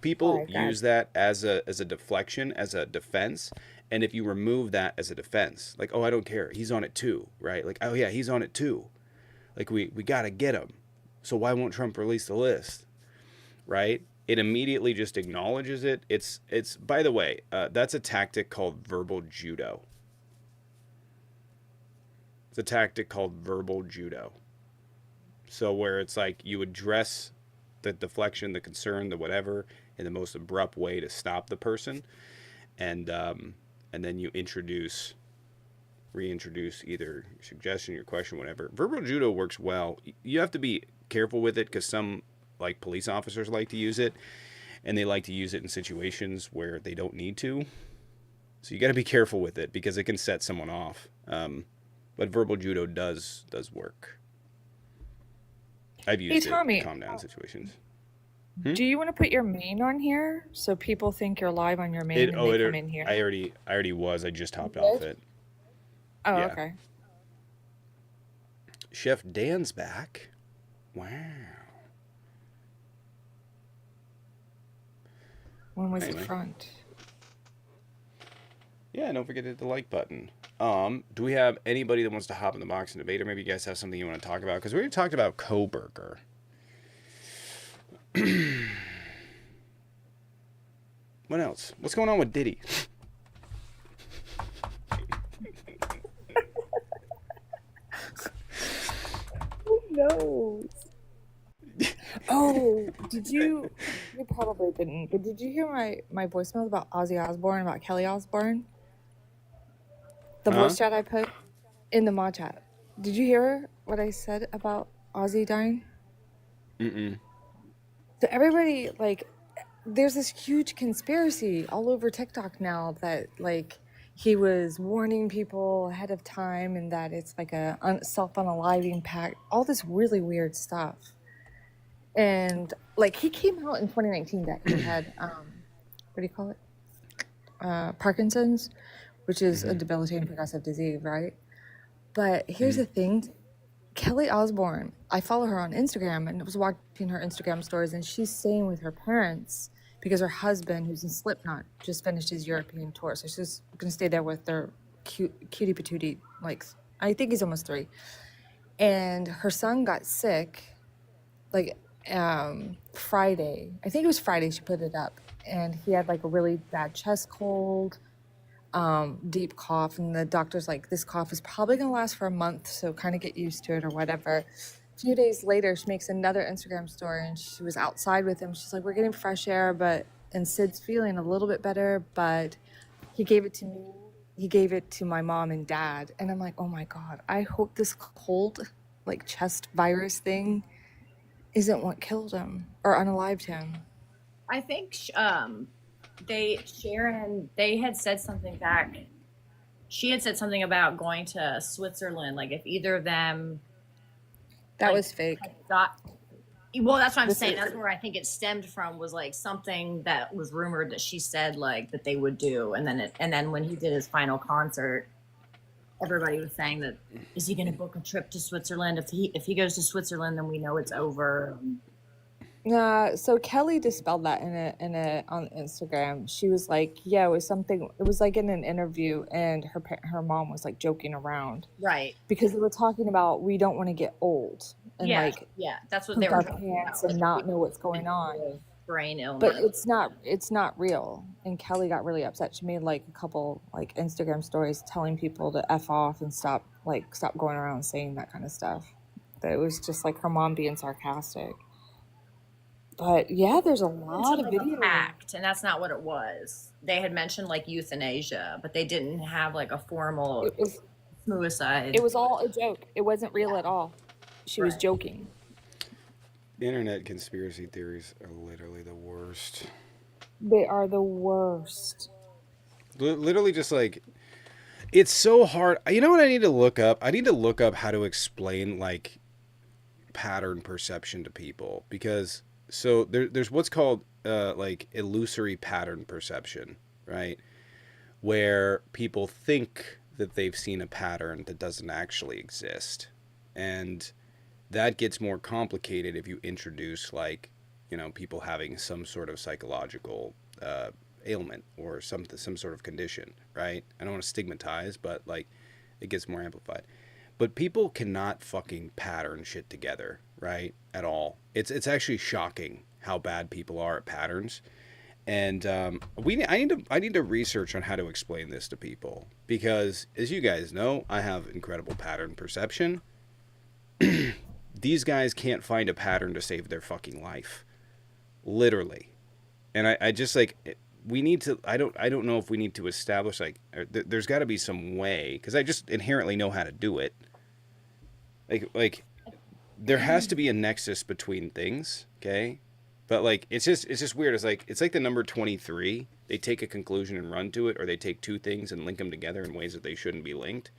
people Alright, guys. use that as a deflection, as a defense. And if you remove that as a defense, like, oh, I don't care, he's on it too, right? Like, oh yeah, he's on it too. Like we gotta get him. So why won't Trump release the list? Right? It immediately just acknowledges it. It's by the way, that's a tactic called verbal judo. It's a tactic called verbal judo. So where it's like you address the deflection, the concern, the whatever, in the most abrupt way to stop the person, and then you reintroduce either your suggestion, your question, whatever. Verbal judo works well. You have to be careful with it because some like police officers like to use it, and they like to use it in situations where they don't need to. So you got to be careful with it because it can set someone off. But verbal judo does work. I've used it Tommy. to calm down situations. Do you want to put your main on here so people think you're live on your main and they come in here? I already was. I just hopped You off did? it. Oh, yeah. okay. Chef Dan's back. Wow. When was Anyway. it front? Yeah, don't forget to hit the like button. Do we have anybody that wants to hop in the box and debate, or maybe you guys have something you want to talk about? Because we already talked about Koberger. What else? What's going on with Diddy? Who knows? Oh, did you? You probably didn't. But did you hear my voicemail about Ozzy Osbourne, about Kelly Osbourne? The Huh? voice chat I put in the mod chat. Did you hear what I said about Ozzy dying? Mm-mm. So everybody, like, there's this huge conspiracy all over TikTok now that, like, he was warning people ahead of time and that it's like a self-unaliving pact, all this really weird stuff. And, like, he came out in 2019 that he had, what do you call it? Parkinson's, which is a debilitating progressive disease, right? But here's the thing. Kelly Osbourne, I follow her on Instagram and was watching her Instagram stories, and she's staying with her parents because her husband, who's in Slipknot, just finished his European tour. So she's gonna stay there with their cutie patootie, like I think he's almost 3. And her son got sick, like Friday. I think it was Friday she put it up, and he had like a really bad chest cold, deep cough, and the doctor's like, this cough is probably gonna last for a month, so kind of get used to it or whatever. A few days later, she makes another Instagram story, and she was outside with him. She's like, we're getting fresh air, and Sid's feeling a little bit better, but he gave it to me. He gave it to my mom and dad, and I'm like, oh my God, I hope this cold, like chest virus thing isn't what killed him or unalived him. I think they had said something back. She had said something about going to Switzerland, like if either of them That was fake. well, that's what I'm This saying. is- That's where I think it stemmed from, was like something that was rumored that she said like that they would do, and then when he did his final concert, everybody was saying that, is he going to book a trip to Switzerland? If he goes to Switzerland, then we know it's over. So Kelly dispelled that in a on Instagram. She was like, yeah, it was something. It was like in an interview, and her mom was like joking around Right. because they were talking about we don't want to get old and Yeah. like Yeah. That's what poop they were our talking pants about, and not know what's going on. brain illness. But it's not real. And Kelly got really upset. She made like a couple like Instagram stories telling people to F off and stop going around saying that kind of stuff. That it was just like her mom being sarcastic. But yeah, there's a lot of Like a videos. pact, and that's not what it was. They had mentioned like euthanasia, but they didn't have like a formal suicide. It was all a joke. It wasn't real at all. She was Right. joking. Internet conspiracy theories are literally the worst. They are the worst. Literally just like, it's so hard. You know what I need to look up? I need to look up how to explain like pattern perception to people, because so there's what's called like illusory pattern perception, right? Where people think that they've seen a pattern that doesn't actually exist. And that gets more complicated if you introduce like, you know, people having some sort of psychological ailment or some sort of condition, right? I don't want to stigmatize, but like it gets more amplified. But people cannot fucking pattern shit together, right? At all. It's actually shocking how bad people are at patterns. And I need to research on how to explain this to people, because as you guys know, I have incredible pattern perception. These guys can't find a pattern to save their fucking life, literally. And I just like, we need to. I don't know if we need to establish like there's got to be some way, because I just inherently know how to do it. Like there has to be a nexus between things, okay? But like it's just weird. It's like the number 23. They take a conclusion and run to it, or they take two things and link them together in ways that they shouldn't be linked.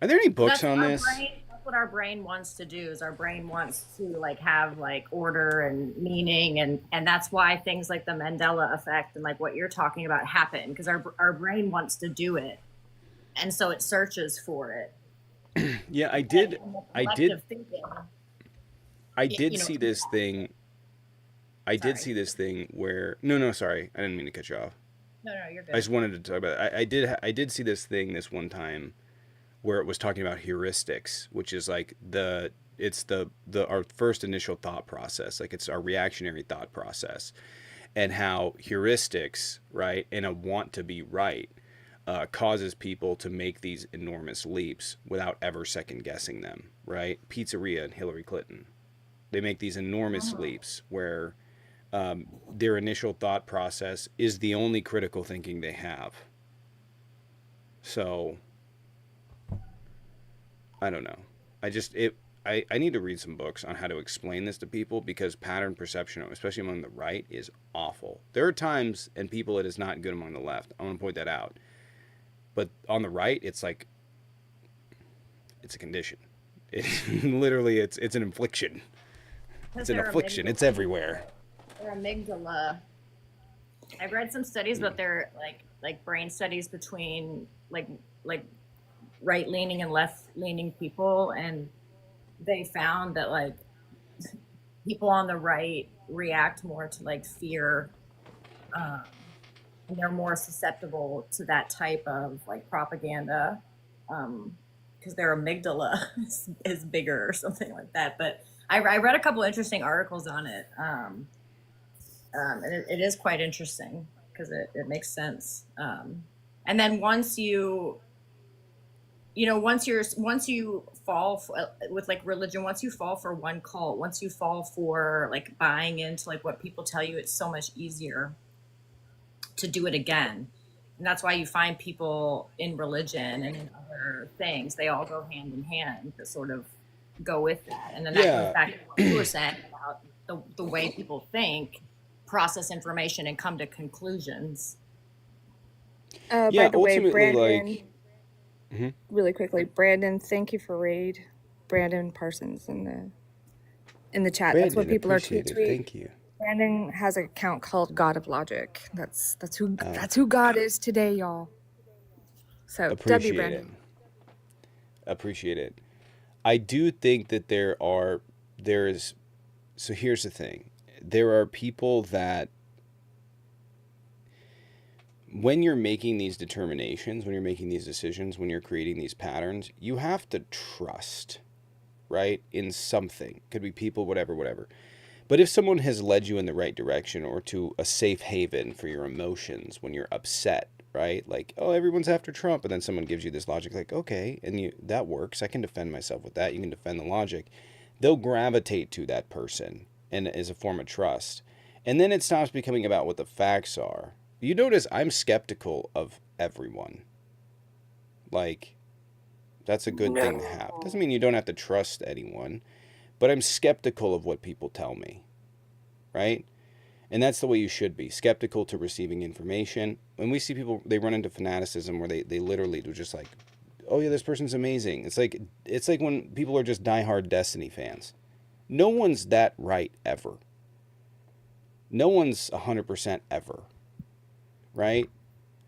Are there any books on this? That's what our brain wants to do. Is our brain wants to like have like order and meaning, and that's why things like the Mandela effect and like what you're talking about happen, because our brain wants to do it, and so it searches for it. Yeah, I did Collective thinking. see this thing. I did see this thing where no, sorry, I didn't mean to cut you off. No, you're good. I just wanted to talk about it. I did see this thing this one time where it was talking about heuristics, which is like our first initial thought process, like it's our reactionary thought process, and how heuristics, right, and a want to be right, causes people to make these enormous leaps without ever second guessing them, right? Pizzeria and Hillary Clinton, they make these enormous leaps where their initial thought process is the only critical thinking they have. So I don't know. I need to read some books on how to explain this to people, because pattern perception, especially among the right, is awful. There are times and people it is not good among the left. I want to point that out. But on the right, it's like, it's a condition. It's literally, it's an infliction. It's an affliction. It's everywhere. Their amygdala. I've read some studies, but they're like brain studies between like right leaning and left leaning people, and they found that like people on the right react more to like fear, um, and they're more susceptible to that type of like propaganda, because their amygdala is bigger or something like that. But I read a couple interesting articles on it, and it is quite interesting because it makes sense. And then once you know, once you fall with like religion, once you fall for one cult, once you fall for like buying into like what people tell you, it's so much easier to do it again. And that's why you find people in religion and in other things, they all go hand in hand to sort of go with that. And then that Yeah. goes back to what you were saying about the way people think, process information, and come to conclusions. Yeah, By the way, ultimately, Brandon, like, Mhm. really quickly, Brandon, thank you for raid. Brandon Parsons in the chat. That's what Brandon, people are appreciate it. tweet. Thank you. Brandon has an account called God of Logic. That's Oh. who God is today, y'all. So W Appreciate it. Brandon. Appreciate it. I do think that there's so here's the thing. There are people that when you're making these determinations, when you're making these decisions, when you're creating these patterns, you have to trust, right? In something. Could be people, whatever. But if someone has led you in the right direction or to a safe haven for your emotions when you're upset, right? Like, oh, everyone's after Trump, and then someone gives you this logic like, okay, and that works. I can defend myself with that. You can defend the logic. They'll gravitate to that person and as a form of trust. And then it stops becoming about what the facts are. You notice I'm skeptical of everyone. Like, that's a good thing to have. Doesn't mean you don't have to trust anyone, but I'm skeptical of what people tell me, right? And that's the way you should be, skeptical to receiving information. When we see people, they run into fanaticism where they literally do just like, oh yeah, this person's amazing. It's like when people are just diehard Destiny fans. No one's that right ever. No one's 100% ever, right?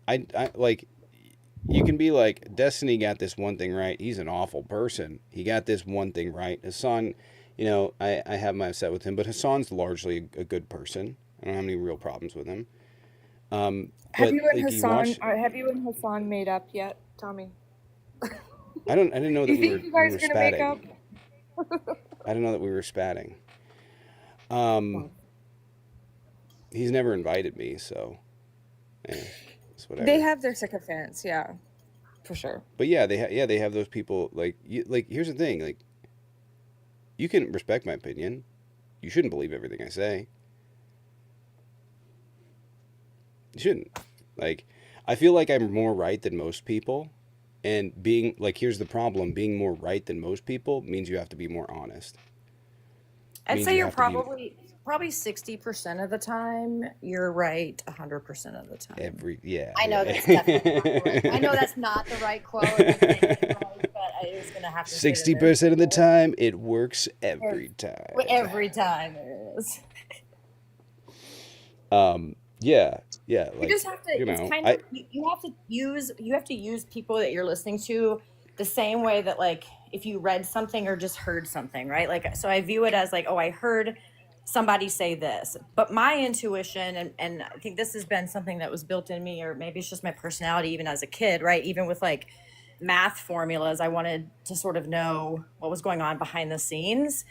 I like, you can be like, Destiny got this one thing right. He's an awful person. He got this one thing right. Hassan, you know, I have my upset with him, but Hassan's largely a good person. I don't have any real problems with him. Have But you and like have you and Hassan made up yet, Tommy? I didn't know Do that you think you guys are gonna make spatting. up? I didn't know that we were spatting. He's never invited me, so it's whatever. They have their sycophants, yeah, for sure. But yeah, they have those people like here's the thing, like, you can respect my opinion. You shouldn't believe everything I say. You shouldn't. Like, I feel like I'm more right than most people, and being like, here's the problem, being more right than most people means you have to be more honest. I'd Means say you you're have to be probably 60% of the time you're right 100% of the time. I know that's definitely not the right. I know that's not the right quote, but I was gonna have to say that 60% of the time it works every time. every time it is. Yeah, like, You just have to. you know, It's kind of you have to use people that you're listening to the same way that, like, if you read something or just heard something, right? Like, so I view it as like, oh, I heard somebody say this, but my intuition, and I think this has been something that was built in me, or maybe it's just my personality even as a kid, right? Even with like math formulas, I wanted to sort of know what was going on behind the scenes.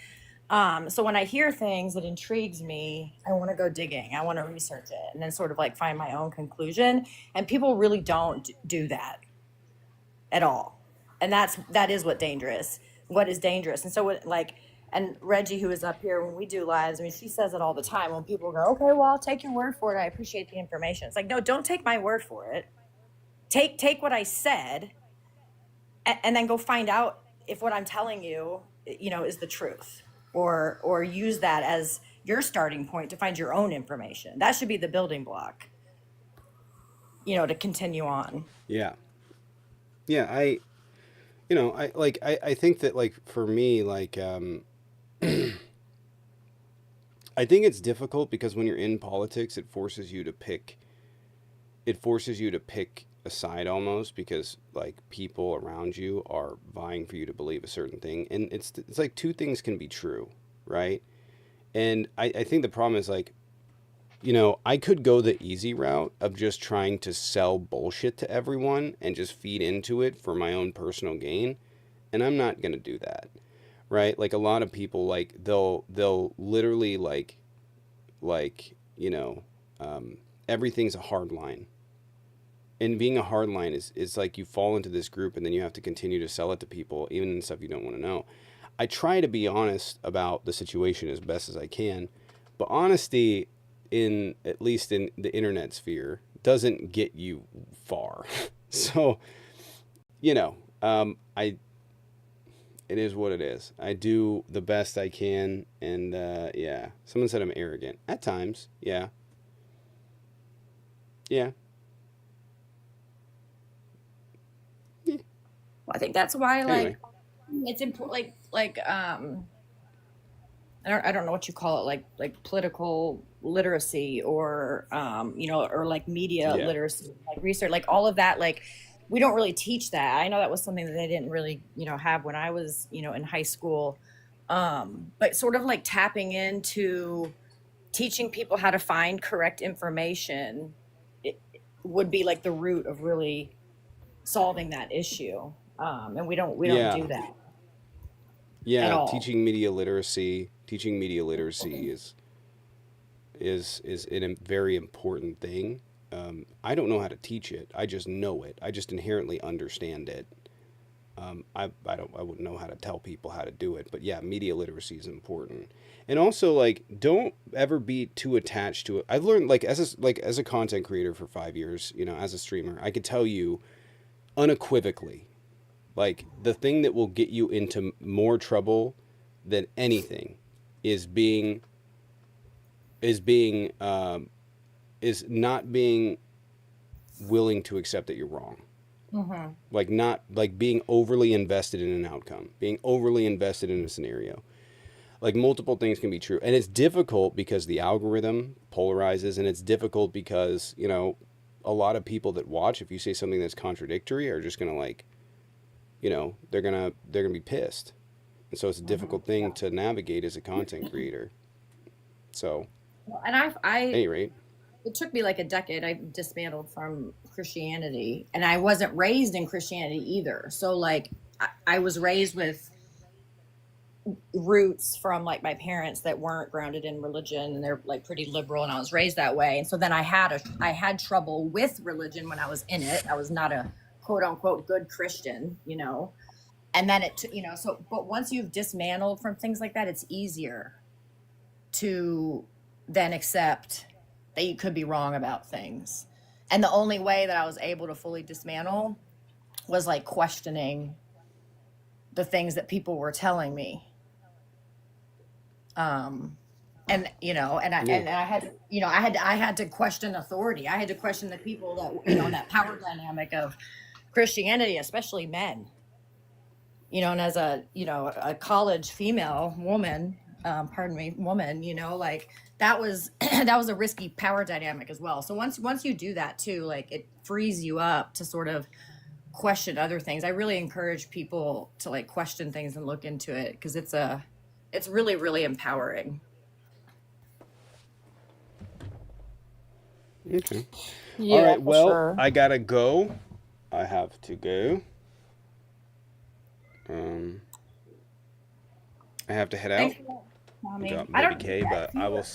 So when I hear things that intrigues me, I want to go digging. I want to research it and then sort of like find my own conclusion. And people really don't do that at all. And that is what is dangerous. And so what, like, and Reggie, who is up here when we do lives, I mean, she says it all the time when people go, okay, well, I'll take your word for it. I appreciate the information. It's like, no, don't take my word for it. Take what I said and then go find out if what I'm telling you, you know, is the truth. Or use that as your starting point to find your own information. That should be the building block, you know, to continue on. Yeah, I think that, like, for me, like, I think it's difficult because when you're in politics, it forces you to pick a aside almost, because like people around you are vying for you to believe a certain thing, and it's like two things can be true, right? And I think the problem is like, I could go the easy route of just trying to sell bullshit to everyone and just feed into it for my own personal gain, and I'm not gonna do that, right? Like a lot of people, like they'll literally like everything's a hard line, and being a hard line is like you fall into this group and then you have to continue to sell it to people, even in stuff you don't want to know. I try to be honest about the situation as best as I can, but honesty, in at least in the internet sphere, doesn't get you far. So, I it is what it is. I do the best I can, and yeah. Someone said I'm arrogant at times. Yeah. Yeah. Well, I think that's why, Anyway. it's important. I don't know what you call it, like political literacy, or or like media Yeah. literacy, like research, like all of that. Like, we don't really teach that. I know that was something that they didn't really, have when I was, in high school. But sort of like tapping into teaching people how to find correct information, it would be like the root of really solving that issue. And we don't Yeah. do that at Yeah, all. teaching media literacy is a very important thing. I don't know how to teach it. I just know it. I just inherently understand it. I wouldn't know how to tell people how to do it, but yeah, media literacy is important. And also, like, don't ever be too attached to it. I've learned, like, as a content creator for 5 years, as a streamer, I could tell you unequivocally, like, the thing that will get you into more trouble than anything is not being willing to accept that you're wrong. Mm-hmm. Like, not like being overly invested in an outcome, being overly invested in a scenario. Like, multiple things can be true, and it's difficult because the algorithm polarizes, and it's difficult because a lot of people that watch, if you say something that's contradictory, are just gonna like, they're gonna be pissed, and so it's a difficult thing to navigate as a content creator. So, And at any rate, it took me like a decade. I dismantled from Christianity, and I wasn't raised in Christianity either. So like, I was raised with roots from like my parents that weren't grounded in religion, and they're like pretty liberal, and I was raised that way. And so then I had trouble with religion when I was in it. I was not a quote unquote good Christian, and then but once you've dismantled from things like that, it's easier to then accept that you could be wrong about things. And the only way that I was able to fully dismantle was like questioning the things that people were telling me. And I had to question authority. I had to question the people that, that power dynamic of Christianity, especially men, and as a college female woman, like, that was a risky power dynamic as well. So once you do that too, like, it frees you up to sort of question other things. I really encourage people to like question things and look into it, because it's really, really empowering. okay. Yeah, All right. for Well, sure. I gotta go. I have to go. I have to head out. Thanks for that, Tommy. Got I Baby don't K, but I will.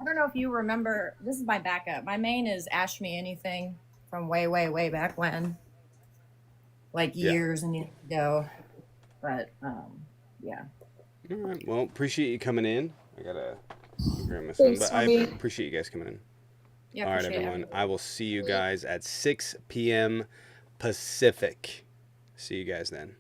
I don't know if you remember, this is my backup. My main is Ask Me Anything from way, way, way back when. Like Yeah. years and years ago. But yeah. All right. Well, appreciate you coming in. I gotta grab my son, Thanks, but I Tommy. appreciate you guys coming in. Yeah, All right, appreciate it. everyone. I will see you guys at 6 p.m. Pacific. See you guys then.